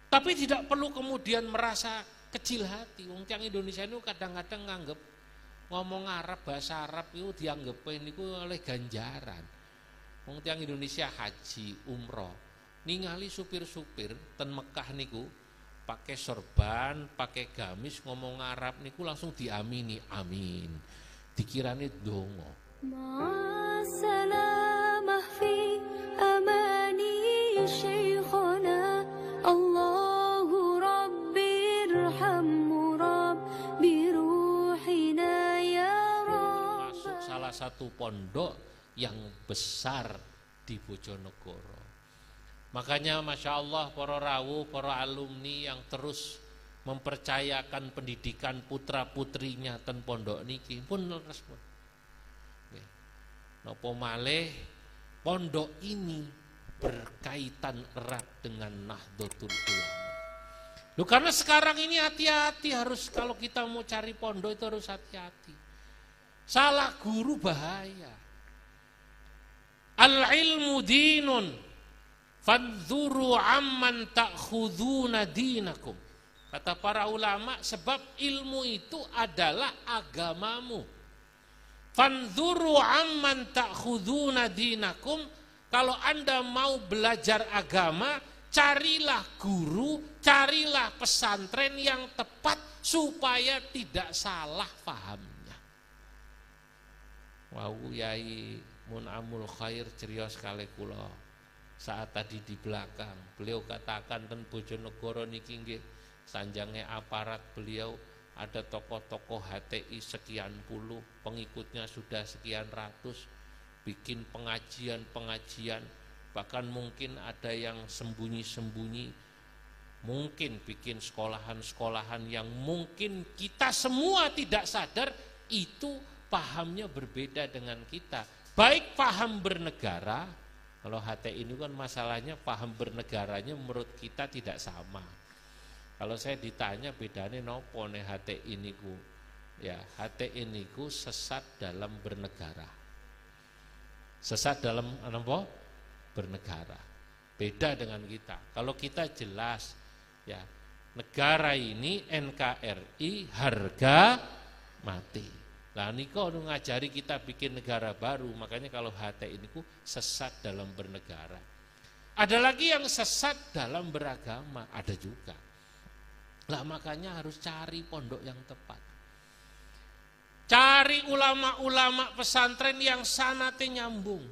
Tapi tidak perlu kemudian merasa kecil hati. Wong tiyang Indonesia itu kadang-kadang nganggep ngomong Arab, bahasa Arab itu dianggap niku oleh ganjaran. Wong tiyang Indonesia haji, umroh, ningali supir-supir ten Mekah niku pakai sorban, pakai gamis, ngomong Arab niku langsung diamini, amin. Dikirane donga. Ma'assalamah fi amani syekhana Allahu rabbirhamhu rabbi ruhina ya Rabb. Masuk salah satu pondok yang besar di Bojonegoro. Makanya Masya Allah para rawuh, para alumni yang terus mempercayakan pendidikan putra putrinya ten pondok niki pun respon. Napa malih pondok ini berkaitan erat dengan Nahdlatul Ulama. Loh, karena sekarang ini hati-hati harus, kalau kita mau cari pondok itu harus hati-hati. Salah guru bahaya. Al-ilmu dinun fanzuru amman ta'khuduna dinakum. Kata para ulama, sebab ilmu itu adalah agamamu. Fanzuru amman ta'khuduna dinakum. Kalau Anda mau belajar agama, carilah guru, carilah pesantren yang tepat supaya tidak salah pahamnya. Wau Yai Mun'amul Khair cerios kali kula saat tadi di belakang. Beliau katakan ten Bojonegoro niki nggih sanjange aparat beliau ada tokoh-tokoh HTI sekian puluh, pengikutnya sudah sekian ratus, bikin pengajian-pengajian, bahkan mungkin ada yang sembunyi-sembunyi, mungkin bikin sekolahan-sekolahan yang mungkin kita semua tidak sadar itu pahamnya berbeda dengan kita. Baik paham bernegara, kalau HTI ini kan masalahnya paham bernegaranya menurut kita tidak sama. Kalau saya ditanya bedanya nopo nih HTI niku, ya HTI niku sesat dalam bernegara. Sesat dalam apa? Bernegara. Beda dengan kita. Kalau kita jelas ya, negara ini NKRI harga mati. Lah niku ngajari kita bikin negara baru, makanya kalau HTI niku sesat dalam bernegara. Ada lagi yang sesat dalam beragama, ada juga. Lah makanya harus cari pondok yang tepat. Cari ulama-ulama pesantren yang sanate nyambung.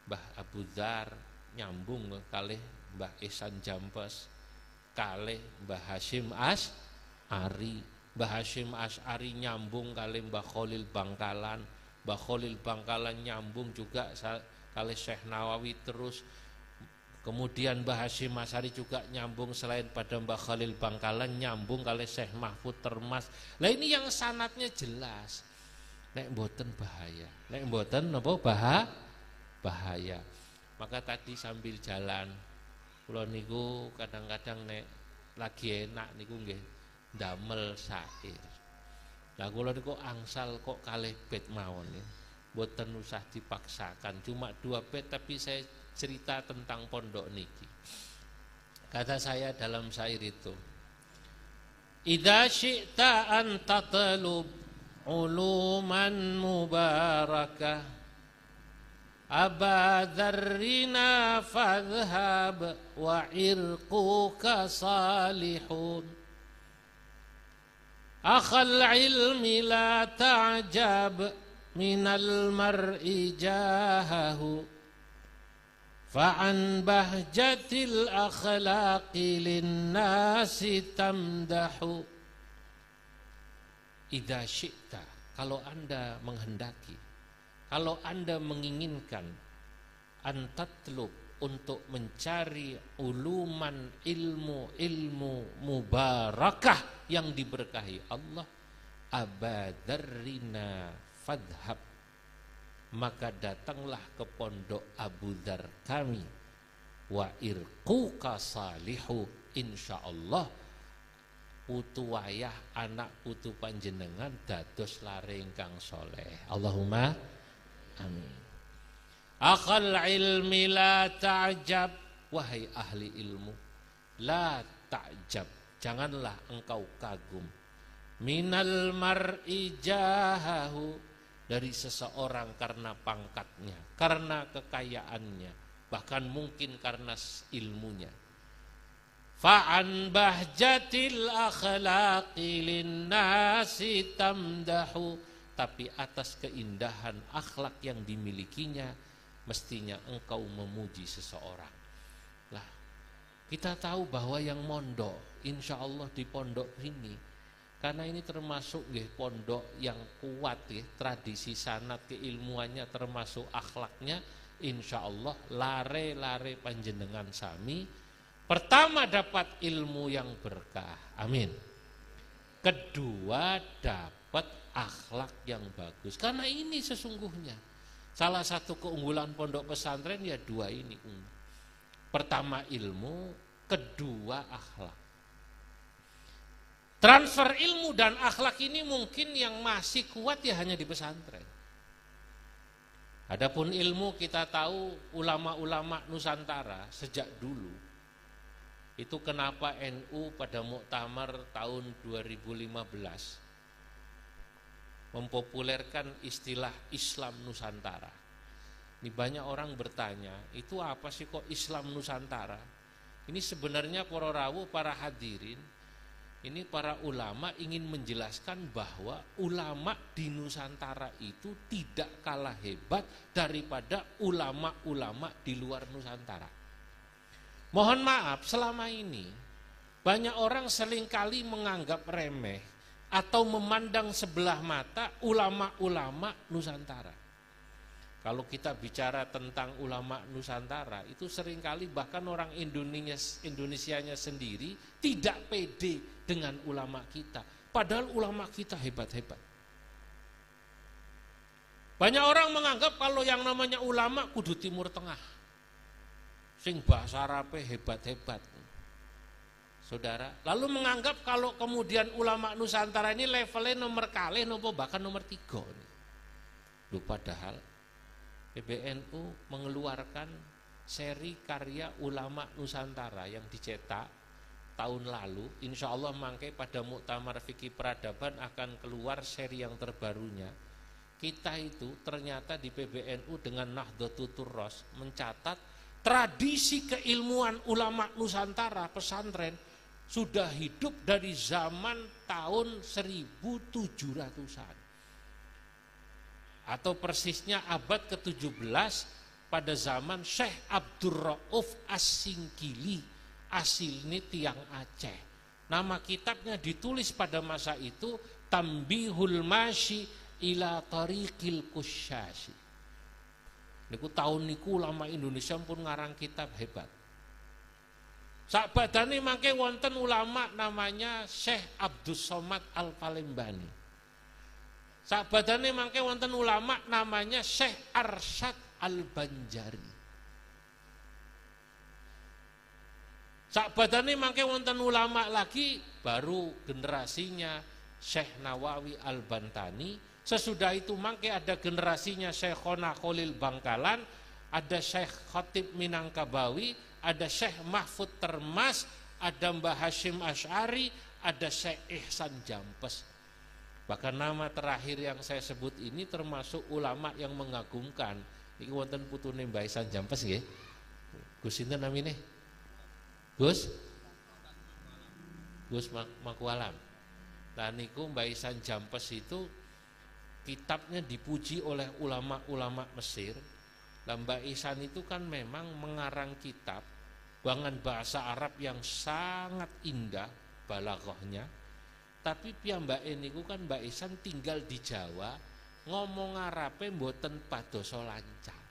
Mbah Abu Dzar nyambung kalih Mbah Ihsan Jampes, kalih Mbah Hasyim Asy'ari. Mbah Hasyim Asy'ari nyambung kalih Mbah Khalil Bangkalan. Mbah Khalil Bangkalan nyambung juga kalih Syekh Nawawi terus. Kemudian Mbah Hasyim Asy'ari juga nyambung selain pada Mbah Khalil Bangkalan nyambung kalih Syekh Mahfud Termas. Lah ini yang sanatnya jelas. Nek mboten bahaya. Nek mboten napa bahaya. Maka tadi sambil jalan kula niku kadang-kadang nek lagi enak niku nggih damel syair. Lah kula niku angsal kok kalih bait mawon ya. Mboten usah dipaksakan, cuma 2 bait tapi saya cerita tentang pondok niki. Kata saya dalam syair itu, idza syi'ta an tatlub uluman mubarakah abadzarrina fadhhab wa irquka salihun. Akhal ilmi la ta'jab minal mar'i jahahu fa'an bahjatil akhlaqi linnasi tamdahu. Idza syi'ta, kalau Anda menghendaki, kalau Anda menginginkan, antatlub, untuk mencari uluman ilmu mubarakah yang diberkahi Allah, abadzarrina fadhhab, maka datanglah ke pondok Abu Dzar kami, wa irquka salihu, insyaallah putu wayah anak putu panjenengan dados lare ingkang soleh. Allahumma amin. Akhal ilmi la ta'jab, wahai ahli ilmu, La ta'jab, janganlah engkau kagum. Minal mar'i jahahu, dari seseorang karena pangkatnya, karena kekayaannya, bahkan mungkin karena ilmunya. Fa'an bahjatil akhlaqi linnasi tamdahu, tapi atas keindahan akhlak yang dimilikinya mestinya engkau memuji seseorang. Lah, kita tahu bahwa yang mondok, insya Allah di pondok ini, karena ini termasuk pondok yang kuat tradisi sanad keilmuannya termasuk akhlaknya, insya Allah lare-lare panjenengan sami pertama dapat ilmu yang berkah, amin. Kedua dapat akhlak yang bagus, karena ini sesungguhnya salah satu keunggulan pondok pesantren ya dua ini. Pertama ilmu, kedua akhlak. Transfer ilmu dan akhlak ini mungkin yang masih kuat ya hanya di pesantren. Adapun ilmu kita tahu ulama-ulama Nusantara sejak dulu. Itu kenapa NU pada muktamar tahun 2015 mempopulerkan istilah Islam Nusantara. Ini banyak orang bertanya, itu apa sih kok Islam Nusantara? Ini sebenarnya para rawuh, para hadirin, ini para ulama ingin menjelaskan bahwa ulama di Nusantara itu tidak kalah hebat daripada ulama-ulama di luar Nusantara. Mohon maaf, selama ini banyak orang seringkali menganggap remeh atau memandang sebelah mata ulama-ulama Nusantara. Kalau kita bicara tentang ulama Nusantara, itu seringkali bahkan orang Indonesianya sendiri tidak pede dengan ulama kita. Padahal ulama kita hebat-hebat. Banyak orang menganggap kalau yang namanya ulama kudu Timur Tengah. Sing bahasa Arabe hebat-hebat. Saudara, lalu menganggap kalau kemudian ulama Nusantara ini levelnya nomor kalih nopo bahkan nomor 3. Loh, padahal PBNU mengeluarkan seri karya ulama Nusantara yang dicetak tahun lalu. Insya Allah mangke pada Muktamar Fikih Peradaban akan keluar seri yang terbarunya. Kita itu ternyata di PBNU dengan Nahdlatul Turros mencatat tradisi keilmuan ulama Nusantara pesantren sudah hidup dari zaman tahun 1700-an. Atau persisnya abad ke-17 pada zaman Syekh Abdur Rauf As-Singkili, asli tiang Aceh. Nama kitabnya ditulis pada masa itu Tambihul Masyi ila Tariqil Kusyasi. Niku tahun niku ulama Indonesia pun ngarang kitab hebat. Sakbadane mangke wonten ulama namanya Syekh Abdus Somad Al-Palembani. Sakbadane mangke wonten ulama namanya Syekh Arsyad Al-Banjari. Sakbadane mangke wonten ulama lagi baru generasinya Syekh Nawawi Al-Bantani. Sesudah itu mangke ada generasinya Syekhona Khalil Bangkalan, ada Syekh Khatib Minangkabawi, ada Syekh Mahfud Termas, ada Mbah Hashim Asy'ari, ada Syekh Ihsan Jampes. Bahkan nama terakhir yang saya sebut ini termasuk ulama yang mengagumkan. Iki wonten putune Mbah Ihsan Jampes nggih. Gus sinten namine? Gus Makualam. Lah niku Mbah Ihsan Jampes itu kitabnya dipuji oleh ulama-ulama Mesir. Mbah Ihsan itu kan memang mengarang kitab dengan bahasa Arab yang sangat indah balaghahnya. Tapi piyambake niku kan Mbah Ihsan tinggal di Jawa, ngomong Arabe mboten padosa lancar.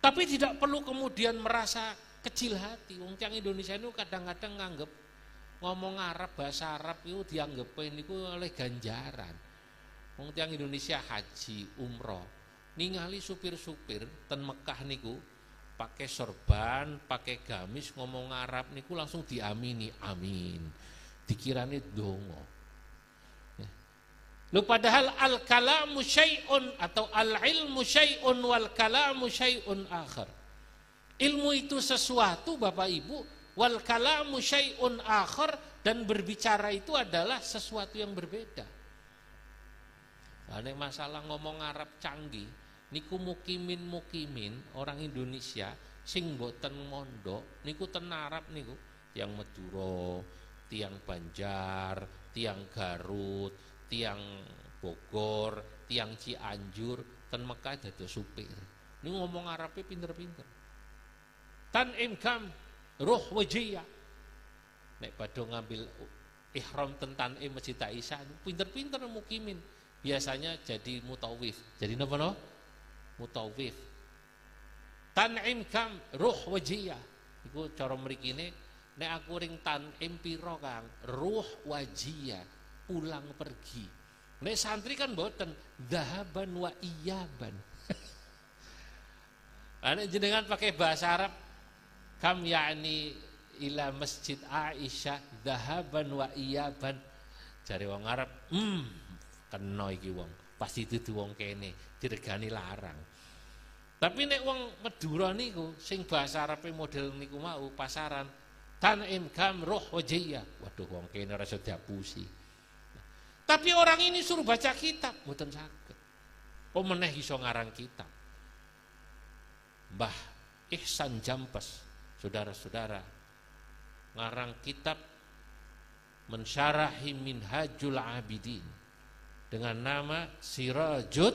Tapi tidak perlu kemudian merasa kecil hati. Wong tiyang Indonesia itu kadang-kadang nganggep ngomong Arab, bahasa Arab itu dianggep niku oleh ganjaran. Wong tiyang Indonesia haji, umroh, ningali supir-supir ten Mekah niku pakai sorban, pakai gamis, ngomong Arab niku langsung diamini, amin. Dikirane dongo. Lu padahal al-kalamu syai'un atau al-ilmu syai'un wal kalamu syai'un akhar. Ilmu itu sesuatu Bapak Ibu, wal kalamu syai'un akhar, dan berbicara itu adalah sesuatu yang berbeda. Nah, masalah ngomong Arab canggih niku mukimin orang Indonesia sing mboten mondok niku ten Arab niku tiang Madura, tiang Banjar, tiang Garut, tiang Bogor, tiang Cianjur, ten Mekah dados supir. Niku ngomong Arabnya pinter-pinter. Tan imkam ruh wajiyah. Nek padha ngambil ihram tentang Masjid Aisyah pinter-pinter mukimin. Biasanya jadi mutawif. Jadi napa no? Mutawif. Tan'im kam ruh wajiyah. Iku cara mrikine nek aku ring tan'im pira Kang? Ruh wajiyah, pulang pergi. Nek santri kan mboten dhahaban wa iyaban. Nek jenengan pakai bahasa Arab kam yakni ila Masjid Aisyah dhahaban wa iyaban. Jare wong Arab, kena iki wong. Pasti dudu wong kene, diregani larang. Tapi nek wong Madura niku sing bahasa Arabe model niku mau pasaran tan'im kam ruh wajiyah. Waduh wong kene ora iso diapusi. Tapi orang ini suruh baca kitab mboten saged. Apa meneh iso ngarang kitab. Mbah Ihsan Jampes, saudara-saudara, ngarang kitab mensyarahi Minhajul Abidin dengan nama Sirajut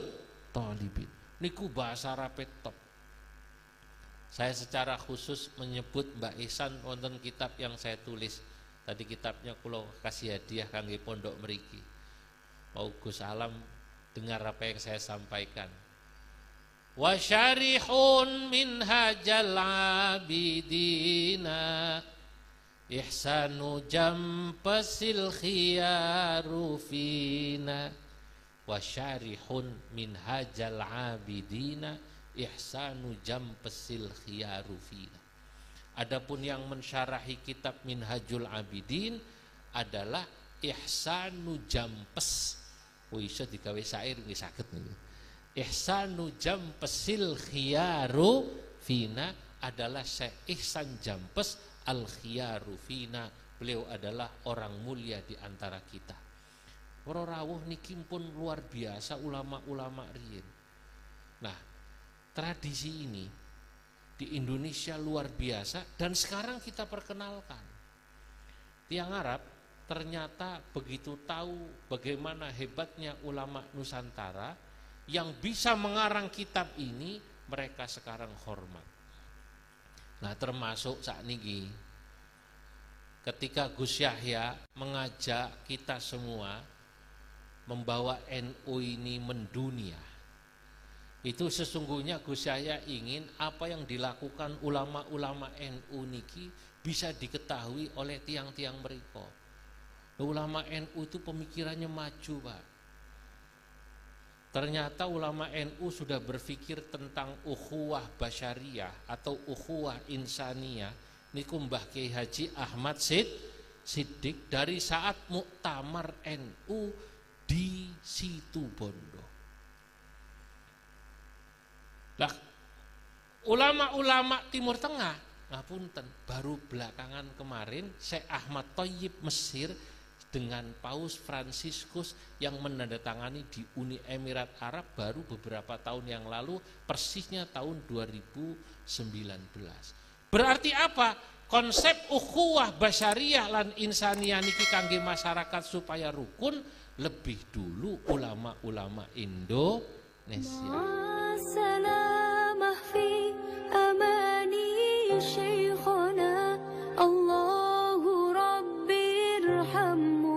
Talibin. Niku bahasa Arab top. Saya secara khusus menyebut Mbak Ihsan wonten kitab yang saya tulis. Tadi kitabnya kula kasih hadiah kangge pondok mriki. Mau Gus Alam dengar apa yang saya sampaikan. Wa syarihun minhajal abidina ihsanu jampesil khiyaru fina. Wa syarihun minhajal abidina ihsanu jampesil khiyaru fina. Adapun yang mensyarahi kitab Minhajul Abidin adalah ihsanu jampes. Iso digawe syair nggih saged niku. Ihsanu jampesil khiyaru fina adalah Syekh Ihsan Jampes al khiyaru fina. Beliau adalah orang mulia di antara kita. Para rawuh niki pun luar biasa ulama-ulama riyin. Nah, tradisi ini di Indonesia luar biasa dan sekarang kita perkenalkan. Tiang Arab ternyata begitu tahu bagaimana hebatnya ulama Nusantara yang bisa mengarang kitab ini, mereka sekarang hormat. Nah, termasuk saat ini ketika Gus Yahya mengajak kita semua membawa NU ini mendunia, itu sesungguhnya Gus Yahya ingin apa yang dilakukan ulama-ulama NU niki bisa diketahui oleh tiang-tiang mereka. Ulama NU itu pemikirannya maju, Pak. Ternyata ulama NU sudah berpikir tentang ukhuwah basyariyah atau ukhuwah insaniyah. Niku Mbah Kiai Haji Ahmad Siddiq dari saat muktamar NU di Situbondo. Lah, ulama-ulama Timur Tengah, ngapunten, baru belakangan kemarin Syekh Ahmad Thayyib Mesir dengan Paus Fransiskus yang menandatangani di Uni Emirat Arab baru beberapa tahun yang lalu, persisnya tahun 2019. Berarti apa? Konsep ukhuwah basyariyah lan insaniyah niki kangge masyarakat supaya rukun lebih dulu ulama-ulama Indonesia. Salamah fi amani syekhana Allahu Rabbi irhamhu